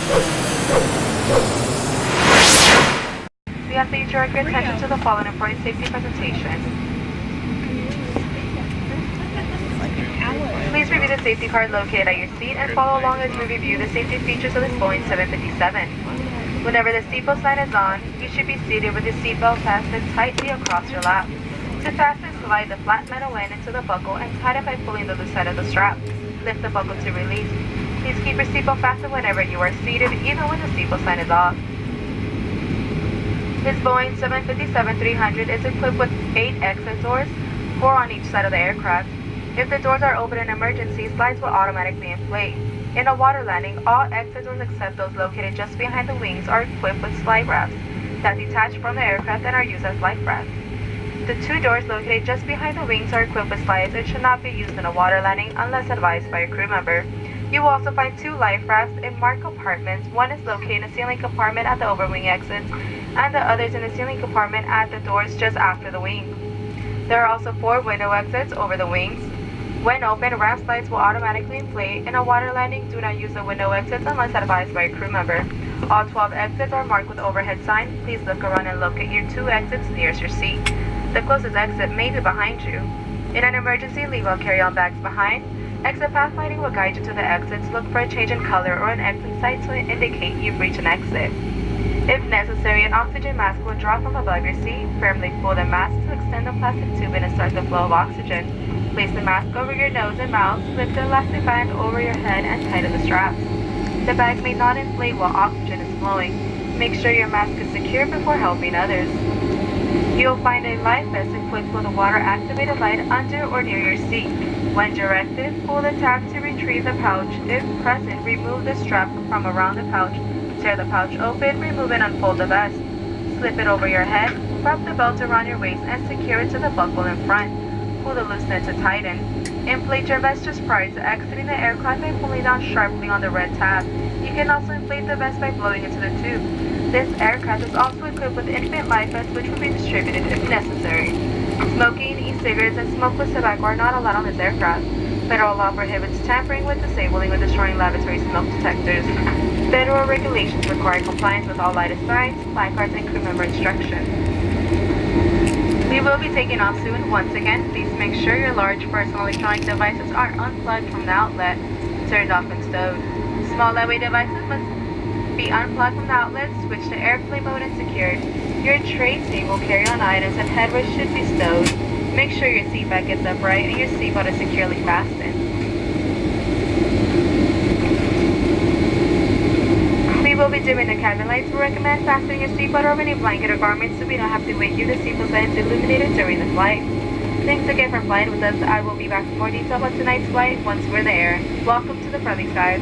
We ask that you direct your attention to the following important safety presentation. Please review the safety card located at your seat and follow along as we review the safety features of this Boeing 757. Whenever the seatbelt sign is on, you should be seated with your seatbelt fastened tightly across your lap. To fasten, slide the flat metal end into the buckle and tighten by pulling the loose side of the strap. Lift the buckle to release. Please keep your seatbelt fastened whenever you are seated, even when the seatbelt sign is off. This Boeing 757-300 is equipped with 8 exit doors, 4 on each side of the aircraft. If the doors are open in emergency, slides will automatically inflate. In a water landing, all exit doors except those located just behind the wings are equipped with slide rafts that detach from the aircraft and are used as life rafts. The 2 doors located just behind the wings are equipped with slides and should not be used in a water landing unless advised by a crew member. You will also find 2 life rafts in marked compartments. One is located in the ceiling compartment at the overwing exits, and the other is in the ceiling compartment at the doors just after the wing. There are also 4 window exits over the wings. When open, ramp slides will automatically inflate. In a water landing, do not use the window exits unless advised by a crew member. All 12 exits are marked with overhead sign. Please look around and locate your 2 exits nearest your seat. The closest exit may be behind you. In an emergency, leave all carry-on bags behind. Exit pathfinding will guide you to the exits. Look for a change in color or an exit sign to indicate you've reached an exit. If necessary, an oxygen mask will drop from above your seat. Firmly pull the mask to extend the plastic tube and start the flow of oxygen. Place the mask over your nose and mouth, slip the elastic band over your head, and tighten the straps. The bag may not inflate while oxygen is flowing. Make sure your mask is secure before helping others. You'll find a life vest equipped with a water-activated light under or near your seat. When directed, pull the tab to retrieve the pouch. If present, remove the strap from around the pouch. Tear the pouch open, remove and unfold the vest. Slip it over your head, wrap the belt around your waist, and secure it to the buckle in front. Pull the loose knit to tighten. Inflate your vest just prior to exiting the aircraft by pulling down sharply on the red tab. You can also inflate the vest by blowing into the tube. This aircraft is also equipped with infant life vests, which will be distributed if necessary. Smoking, e-cigarettes, and smokeless tobacco are not allowed on this aircraft. Federal law prohibits tampering with, disabling, or destroying laboratory smoke detectors. Federal regulations require compliance with all lighted signs, placards, and crew member instructions. We will be taking off soon. Once again, please make sure your large personal electronic devices are unplugged from the outlet, turned off and stowed. Small lightweight devices must be unplugged from the outlet, switched to airplane mode, and secured. Your tray table, carry-on items, and headrest should be stowed. Make sure your seat back is upright and your seatbelt is securely fastened. We will be dimming the cabin lights. We recommend fastening your seatbelt over any blanket or garments so we don't have to wake you. The seatbelt sign is illuminated during the flight. Thanks again for flying with us. I will be back with more detail about tonight's flight once we're in the air. Welcome to the friendly skies.